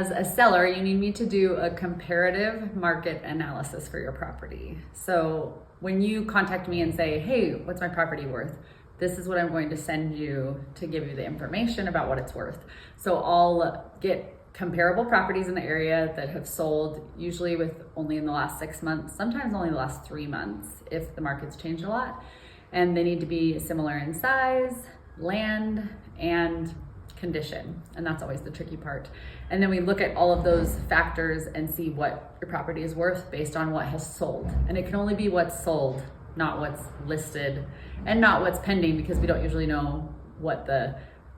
as a seller, you need me to do a comparative market analysis for your property. So when you contact me and say, hey, what's my property worth? This is what I'm going to send you to give you the information about what it's worth. So I'll get comparable properties in the area that have sold, usually with only in the last 6 months, sometimes only the last 3 months if the market's changed a lot. And they need to be similar in size, land, and condition. And that's always the tricky part. And then we look at all of those factors and see what your property is worth based on what has sold. And it can only be what's sold, not what's listed, and not what's pending, because we don't usually know what the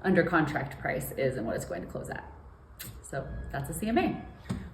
under contract price is and what it's going to close at. So that's a CMA.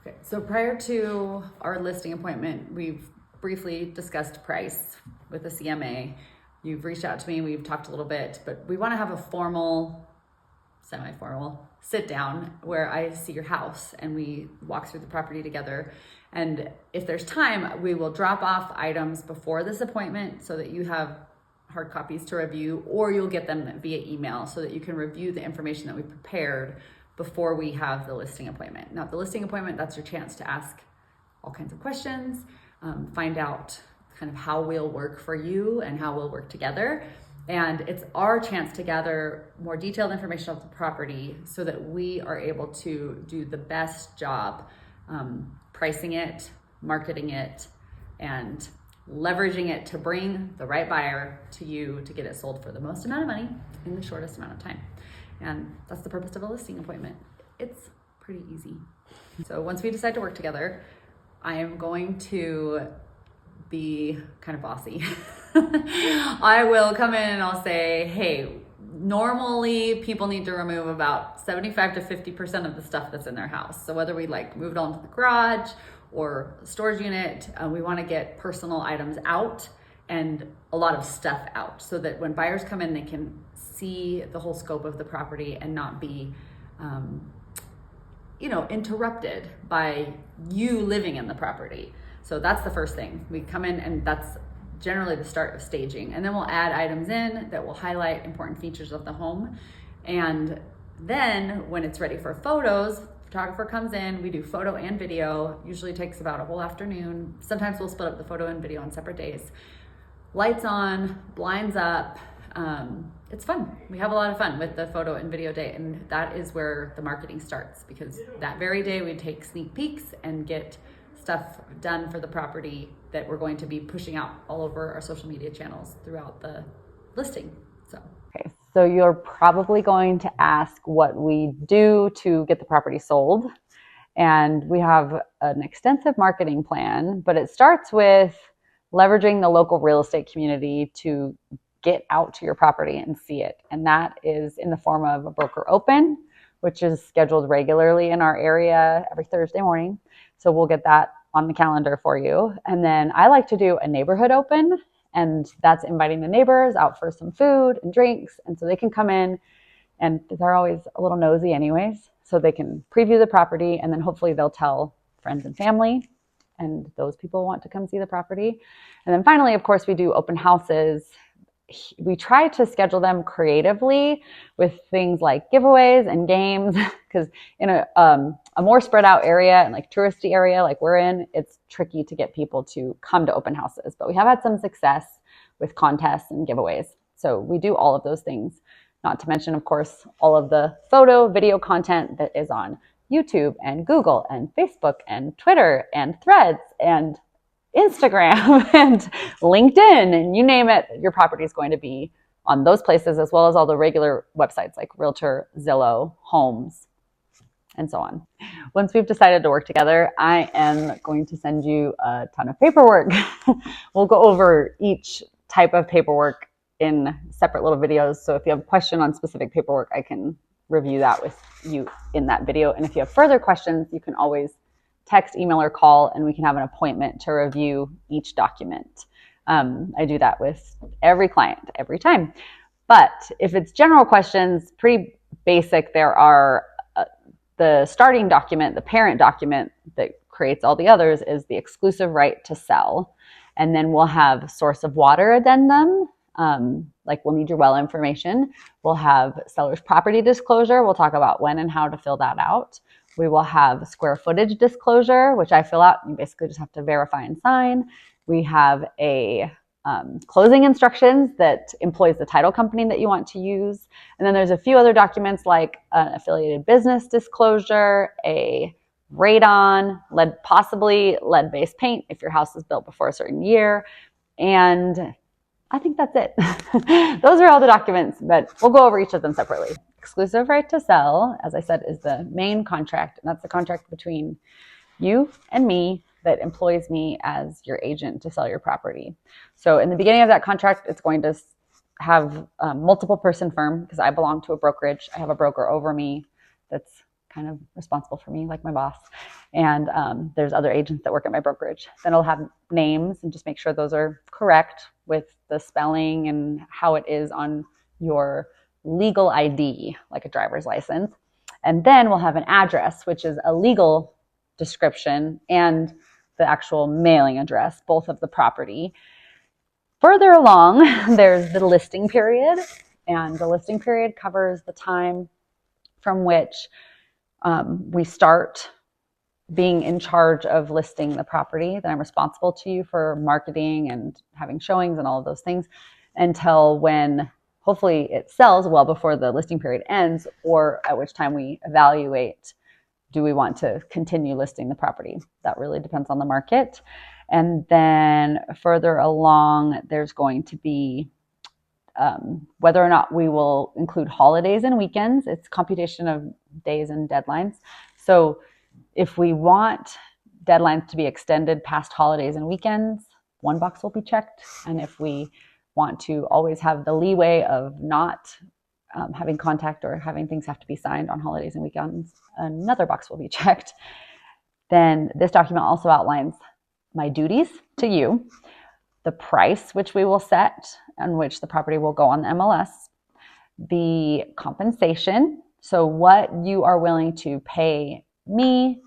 Okay, so prior to our listing appointment, we've briefly discussed price with a CMA. You've reached out to me, we've talked a little bit, but we want to have a formal, semi-formal sit down where I see your house and we walk through the property together. And if there's time, we will drop off items before this appointment so that you have hard copies to review, or you'll get them via email so that you can review the information that we prepared before we have the listing appointment. Now, the listing appointment, that's your chance to ask all kinds of questions, find out kind of how we'll work for you and how we'll work together. And it's our chance to gather more detailed information of the property so that we are able to do the best job pricing it, marketing it, and leveraging it to bring the right buyer to you to get it sold for the most amount of money in the shortest amount of time. And that's the purpose of a listing appointment. It's pretty easy. So once we decide to work together, I am going to be kind of bossy. I will come in and I'll say, hey, normally people need to remove about 75 to 50% of the stuff that's in their house. So whether we move it all into the garage or storage unit, we want to get personal items out and a lot of stuff out so that when buyers come in, they can see the whole scope of the property and not be, interrupted by you living in the property. So that's the first thing. We come in and that's generally the start of staging. And then we'll add items in that will highlight important features of the home. And then when it's ready for photos, photographer comes in, we do photo and video, usually takes about a whole afternoon. Sometimes we'll split up the photo and video on separate days. Lights on, blinds up. It's fun. We have a lot of fun with the photo and video day, and that is where the marketing starts, because that very day we take sneak peeks and get stuff done for the property that we're going to be pushing out all over our social media channels throughout the listing. Okay, so you're probably going to ask what we do to get the property sold. And we have an extensive marketing plan, but it starts with leveraging the local real estate community to get out to your property and see it. And that is in the form of a broker open, which is scheduled regularly in our area every Thursday morning. So we'll get that on the calendar for you. And then I like to do a neighborhood open, and that's inviting the neighbors out for some food and drinks. And so they can come in, and they're always a little nosy anyways, so they can preview the property, and then hopefully they'll tell friends and family, and those people want to come see the property. And then finally, of course, we do open houses. We try to schedule them creatively with things like giveaways and games, because in a more spread out area and touristy area like we're in, it's tricky to get people to come to open houses. But we have had some success with contests and giveaways. So we do all of those things, not to mention, of course, all of the photo, video content that is on YouTube and Google and Facebook and Twitter and Threads and Instagram and LinkedIn, and you name it, your property is going to be on those places, as well as all the regular websites like Realtor, Zillow, Homes, and so on. Once we've decided to work together, I am going to send you a ton of paperwork. We'll go over each type of paperwork in separate little videos. So if you have a question on specific paperwork, I can review that with you in that video. And if you have further questions, you can always text, email, or call, and we can have an appointment to review each document. I do that with every client every time. But if it's general questions, pretty basic, there are the starting document, the parent document that creates all the others is the exclusive right to sell. And then we'll have source of water addendum. We'll need your well information. We'll have seller's property disclosure. We'll talk about when and how to fill that out. We will have square footage disclosure, which I fill out. You basically just have to verify and sign. We have a closing instructions that employs the title company that you want to use. And then there's a few other documents like an affiliated business disclosure, a radon, possibly lead-based paint if your house is built before a certain year. And I think that's it. Those are all the documents, but we'll go over each of them separately. Exclusive right to sell, as I said, is the main contract, and that's the contract between you and me that employs me as your agent to sell your property. So in the beginning of that contract, it's going to have a multiple person firm because I belong to a brokerage. I have a broker over me that's kind of responsible for me, like my boss. And there's other agents that work at my brokerage. Then I'll have names and just make sure those are correct with the spelling and how it is on your legal ID, like a driver's license. And then we'll have an address, which is a legal description, and the actual mailing address, both of the property. Further along, there's the listing period, and the listing period covers the time from which we start being in charge of listing the property, that I'm responsible to you for marketing and having showings and all of those things, until when hopefully it sells well before the listing period ends, or at which time we evaluate, do we want to continue listing the property? That really depends on the market. And then further along, there's going to be whether or not we will include holidays and weekends. It's computation of days and deadlines. So if we want deadlines to be extended past holidays and weekends, one box will be checked. And if we want to always have the leeway of not having contact or having things have to be signed on holidays and weekends, another box will be checked. Then this document also outlines my duties to you, the price which we will set and which the property will go on the MLS, the compensation, so what you are willing to pay me,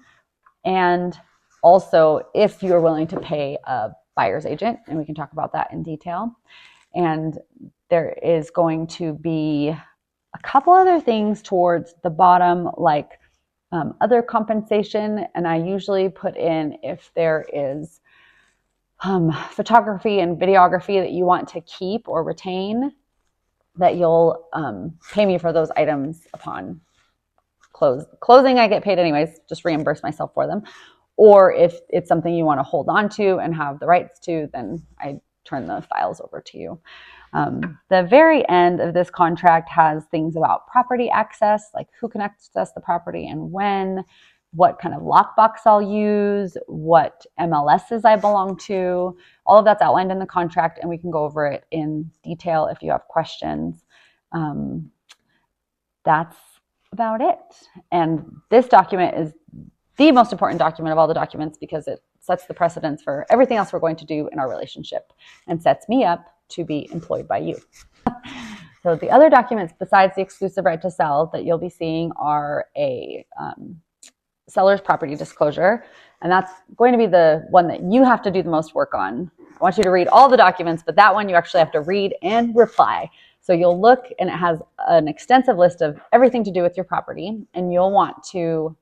and also if you're willing to pay a buyer's agent, and we can talk about that in detail. And there is going to be a couple other things towards the bottom, like other compensation, and I usually put in if there is photography and videography that you want to keep or retain, that you'll pay me for those items upon closing. I get paid anyways, just reimburse myself for them. Or if it's something you want to hold on to and have the rights to, then I turn the files over to you. The very end of this contract has things about property access, like who can access the property and when, what kind of lockbox I'll use, what MLSs I belong to. All of that's outlined in the contract, and we can go over it in detail if you have questions. That's about it. And this document is the most important document of all the documents because it sets the precedence for everything else we're going to do in our relationship and sets me up to be employed by you. So the other documents besides the exclusive right to sell that you'll be seeing are a seller's property disclosure, and that's going to be the one that you have to do the most work on. I want you to read all the documents, but that one you actually have to read and reply. So you'll look, and it has an extensive list of everything to do with your property, and you'll want to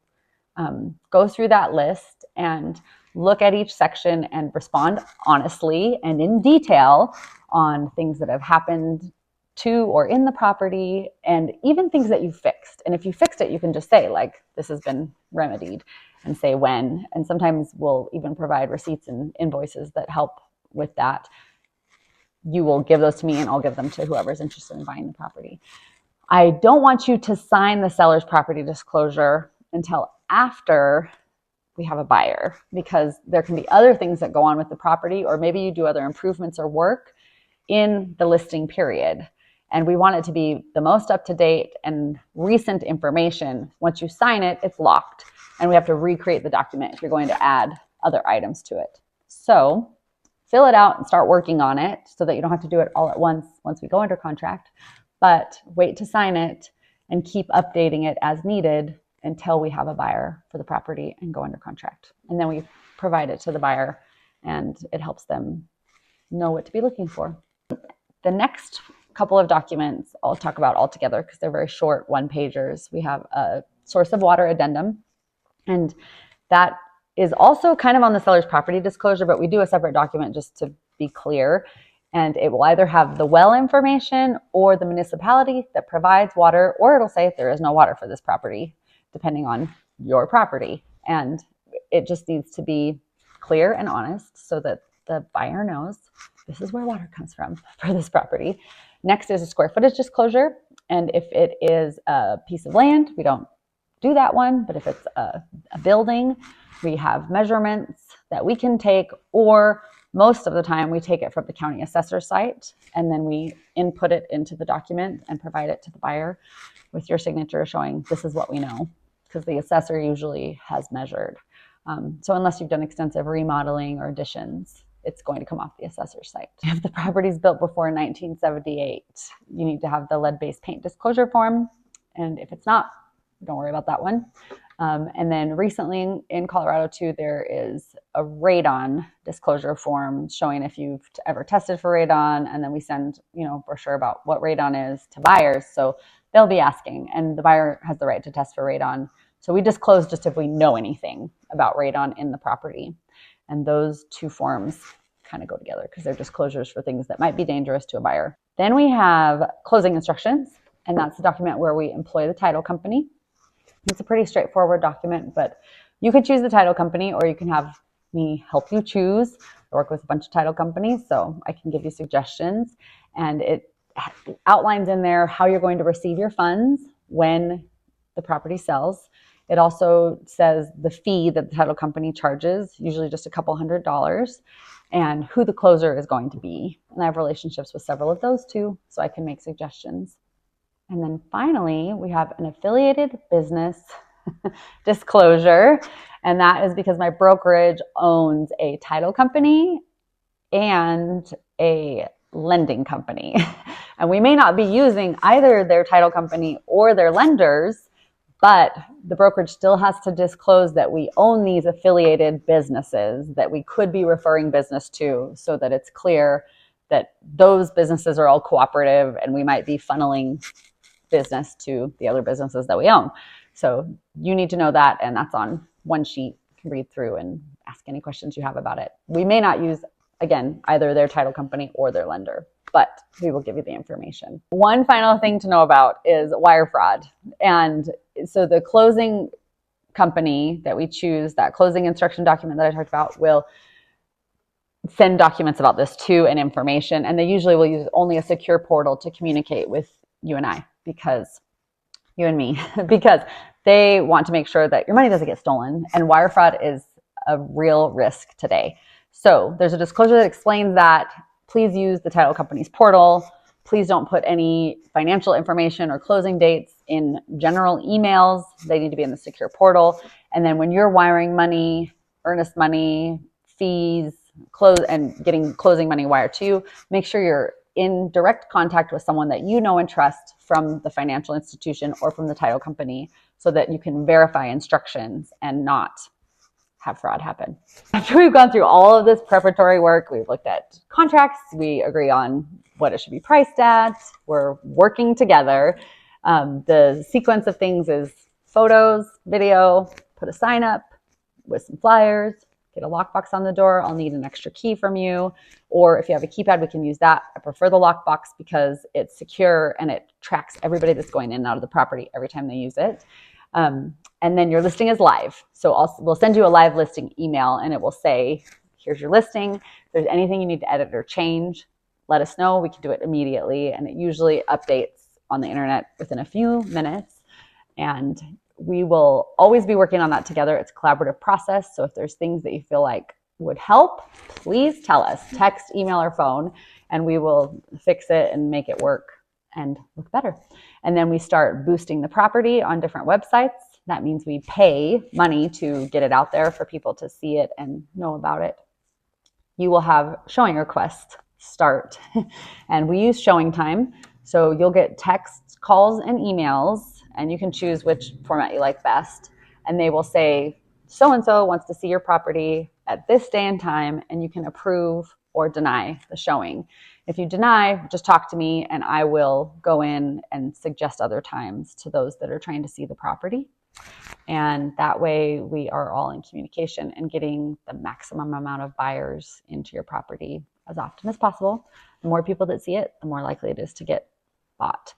go through that list and look at each section and respond honestly and in detail on things that have happened to or in the property, and even things that you fixed. And if you fixed it, you can just say, like, this has been remedied, and say when. And sometimes we'll even provide receipts and invoices that help with that. You will give those to me, and I'll give them to whoever's interested in buying the property. I don't want you to sign the seller's property disclosure until after we have a buyer, because there can be other things that go on with the property, or maybe you do other improvements or work in the listing period. And we want it to be the most up-to-date and recent information. Once you sign it, it's locked, and we have to recreate the document if you're going to add other items to it. So fill it out and start working on it so that you don't have to do it all at once we go under contract, but wait to sign it and keep updating it as needed until we have a buyer for the property and go under contract. And then we provide it to the buyer, and it helps them know what to be looking for. The next couple of documents I'll talk about all together because they're very short one-pagers. We have a source of water addendum, And that is also kind of on the seller's property disclosure, but we do a separate document just to be clear. And it will either have the well information or the municipality that provides water, or it'll say there is no water for this property, depending on your property. And it just needs to be clear and honest so that the buyer knows this is where water comes from for this property. Next is a square footage disclosure. And if it is a piece of land, we don't do that one. But if it's a building, we have measurements that we can take, or most of the time we take it from the county assessor site and then we input it into the document and provide it to the buyer with your signature showing this is what we know, because the assessor usually has measured. So unless you've done extensive remodeling or additions, it's going to come off the assessor's site. If the property is built before 1978, you need to have the lead-based paint disclosure form. And if it's not, don't worry about that one. And then recently in Colorado too, there is a radon disclosure form showing if you've ever tested for radon, and then we send, brochure about what radon is to buyers. So they'll be asking, and the buyer has the right to test for radon. So we disclose just if we know anything about radon in the property. And those two forms kind of go together because they're disclosures for things that might be dangerous to a buyer. Then we have closing instructions, and that's the document where we employ the title company. It's a pretty straightforward document, but you could choose the title company or you can have me help you choose. I work with a bunch of title companies, so I can give you suggestions. And it outlines in there how you're going to receive your funds when the property sells. It also says the fee that the title company charges, usually just a couple $100s, and who the closer is going to be. And I have relationships with several of those too, so I can make suggestions. And then finally, we have an affiliated business disclosure. And that is because my brokerage owns a title company and a lending company. And we may not be using either their title company or their lenders, but the brokerage still has to disclose that we own these affiliated businesses that we could be referring business to, so that it's clear that those businesses are all cooperative and we might be funneling business to the other businesses that we own. So you need to know that, and that's on one sheet. You can read through and ask any questions you have about it. We may not use, again, either their title company or their lender, but we will give you the information. One final thing to know about is wire fraud. And so the closing company that we choose, that closing instruction document that I talked about, will send documents about this too and information. And they usually will use only a secure portal to communicate with you and I, because you and me, because they want to make sure that your money doesn't get stolen. And wire fraud is a real risk today. So there's a disclosure that explains that. Please use the title company's portal. Please don't put any financial information or closing dates in general emails. They need to be in the secure portal. And then when you're wiring money, earnest money, fees, and getting closing money wired to you, make sure you're in direct contact with someone that you know and trust from the financial institution or from the title company, so that you can verify instructions and not have fraud happen. After we've gone through all of this preparatory work, we've looked at contracts, we agree on what it should be priced at, we're working together. The sequence of things is photos, video, put a sign up with some flyers, get a lockbox on the door. I'll need an extra key from you. Or if you have a keypad, we can use that. I prefer the lockbox because it's secure and it tracks everybody that's going in and out of the property every time they use it. And then your listing is live. So we'll send you a live listing email, and it will say, here's your listing. If there's anything you need to edit or change, let us know. We can do it immediately. And it usually updates on the internet within a few minutes. And we will always be working on that together. It's a collaborative process. So if there's things that you feel like would help, please tell us. Text, email, or phone, and we will fix it and make it work and look better. And then we start boosting the property on different websites. That means we pay money to get it out there for people to see it and know about it. You will have showing requests start, and we use showing time. So you'll get texts, calls, and emails, and you can choose which format you like best. And they will say, so-and-so wants to see your property at this day and time, and you can approve or deny the showing. If you deny, just talk to me and I will go in and suggest other times to those that are trying to see the property. And that way we are all in communication and getting the maximum amount of buyers into your property as often as possible. The more people that see it, the more likely it is to get bought.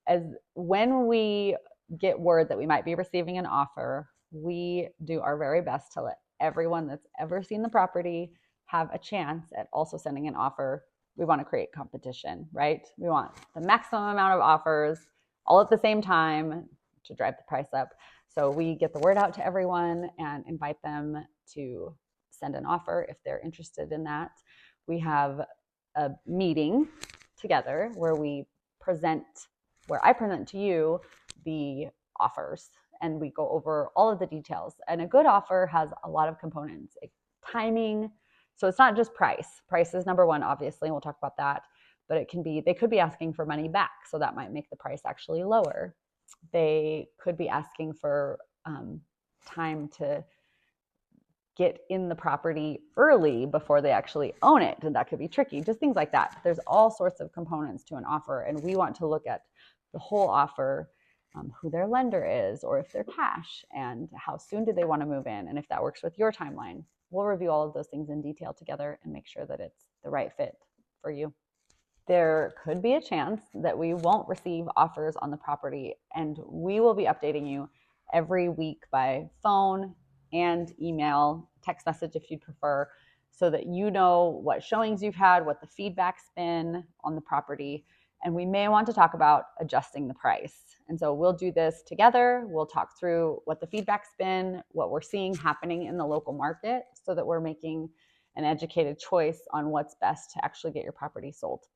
As when we get word that we might be receiving an offer, we do our very best to let everyone that's ever seen the property have a chance at also sending an offer. We want to create competition, right? We want the maximum amount of offers all at the same time to drive the price up. So we get the word out to everyone and invite them to send an offer if they're interested in that. We have a meeting together where I present to you the offers and we go over all of the details. And a good offer has a lot of components, like timing. So it's not just price. Price is number one, obviously, and we'll talk about that. But they could be asking for money back, so that might make the price actually lower. They could be asking for time to get in the property early before they actually own it, and that could be tricky, just things like that. There's all sorts of components to an offer, and we want to look at the whole offer, who their lender is, or if they're cash, and how soon do they want to move in, and if that works with your timeline. We'll review all of those things in detail together and make sure that it's the right fit for you. There could be a chance that we won't receive offers on the property, and we will be updating you every week by phone and email, text message if you'd prefer, so that you know what showings you've had, what the feedback's been on the property, and we may want to talk about adjusting the price. And so we'll do this together. We'll talk through what the feedback's been, what we're seeing happening in the local market, so that we're making an educated choice on what's best to actually get your property sold.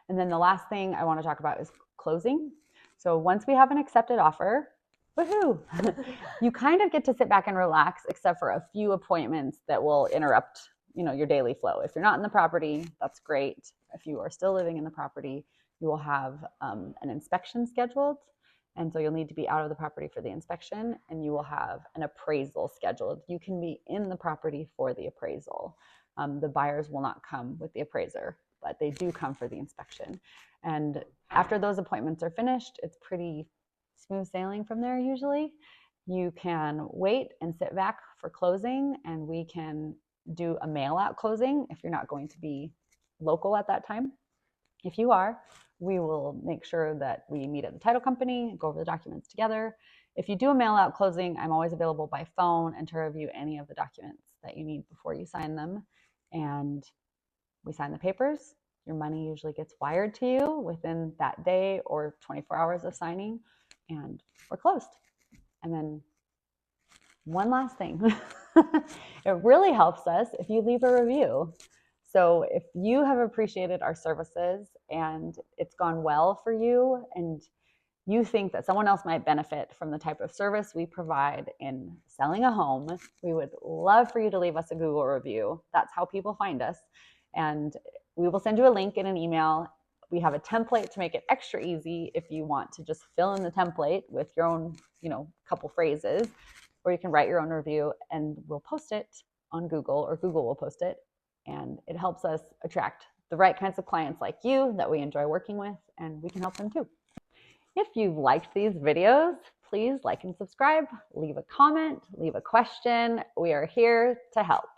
And then the last thing I want to talk about is closing. So once we have an accepted offer, woohoo, you kind of get to sit back and relax, except for a few appointments that will interrupt, your daily flow. If you're not in the property, that's great. If you are still living in the property, you will have an inspection scheduled. And so you'll need to be out of the property for the inspection, and you will have an appraisal scheduled. You can be in the property for the appraisal. The buyers will not come with the appraiser, but they do come for the inspection. And after those appointments are finished, it's pretty smooth sailing from there usually. You can wait and sit back for closing, and we can do a mail out closing if you're not going to be local at that time. If you are, we will make sure that we meet at the title company, go over the documents together. If you do a mail out closing, I'm always available by phone and to review any of the documents that you need before you sign them. And we sign the papers. Your money usually gets wired to you within that day or 24 hours of signing, and we're closed. And then one last thing, it really helps us if you leave a review. So if you have appreciated our services and it's gone well for you, and you think that someone else might benefit from the type of service we provide in selling a home, we would love for you to leave us a Google review. That's how people find us. And we will send you a link in an email. We have a template to make it extra easy if you want to just fill in the template with your own, couple phrases, or you can write your own review and we'll post it on Google, or Google will post it. And it helps us attract the right kinds of clients like you that we enjoy working with, and we can help them too. If you've liked these videos, please like and subscribe, leave a comment, leave a question. We are here to help.